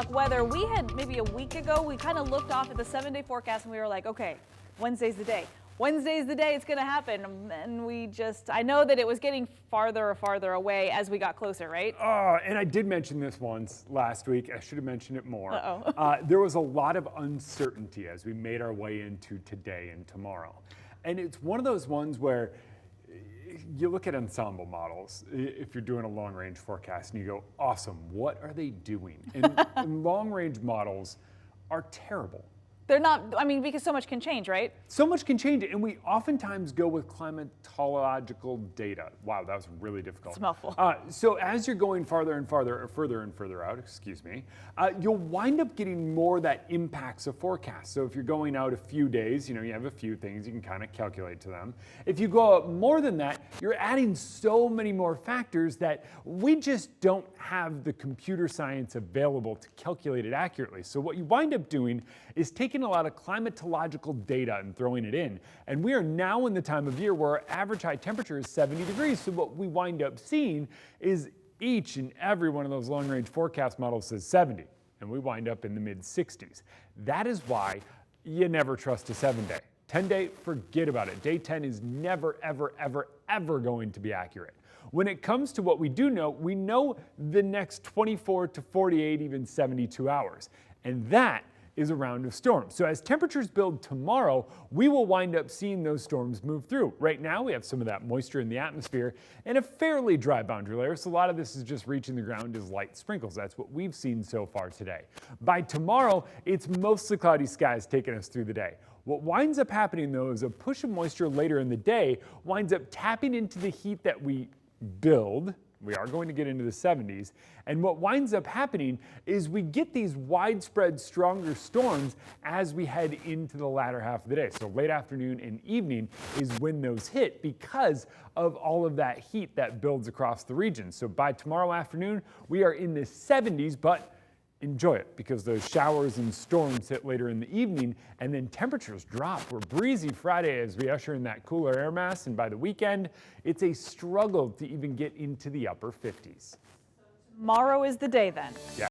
talk weather. We had maybe a week ago, we kind of looked off at the 7-day forecast and we were like, okay, Wednesday's the day. Wednesday's the day it's going to happen. And I know that it was getting farther and farther away as we got closer, right? Oh, and I did mention this once last week. I should have mentioned it more. Uh-oh. There was a lot of uncertainty as we made our way into today and tomorrow. And it's one of those ones where you look at ensemble models, if you're doing a long-range forecast, and you go, awesome, what are they doing? And long-range models are terrible. They're not, I mean, because so much can change, right? So much can change, and we oftentimes go with climatological data. Wow, that was really difficult. It's a mouthful. So as you're going farther and farther, or further and further out, excuse me, you'll wind up getting more that impacts a forecast. So if you're going out a few days, you have a few things you can kind of calculate to them. If you go out more than that, you're adding so many more factors that we just don't have the computer science available to calculate it accurately. So what you wind up doing is taking a lot of climatological data and throwing it in. And we are now in the time of year where our average high temperature is 70 degrees. So what we wind up seeing is each and every one of those long-range forecast models says 70, and we wind up in the mid-60s. That is why you never trust a 7-day. 10-day, forget about it. Day 10 is never, ever, ever, ever going to be accurate. When it comes to what we do know, we know the next 24 to 48, even 72 hours. And that is a round of storms. So as temperatures build tomorrow, we will wind up seeing those storms move through. Right now, we have some of that moisture in the atmosphere and a fairly dry boundary layer. So a lot of this is just reaching the ground as light sprinkles. That's what we've seen so far today. By tomorrow, it's mostly cloudy skies taking us through the day. What winds up happening, though, is a push of moisture later in the day winds up tapping into the heat that we build. We are going to get into the 70s. And what winds up happening is we get these widespread stronger storms as we head into the latter half of the day. So late afternoon and evening is when those hit because of all of that heat that builds across the region. So by tomorrow afternoon, we are in the 70s, but enjoy it because those showers and storms hit later in the evening and then temperatures drop. We're breezy Friday as we usher in that cooler air mass, and by the weekend, it's a struggle to even get into the upper 50s. Tomorrow is the day then. Yeah.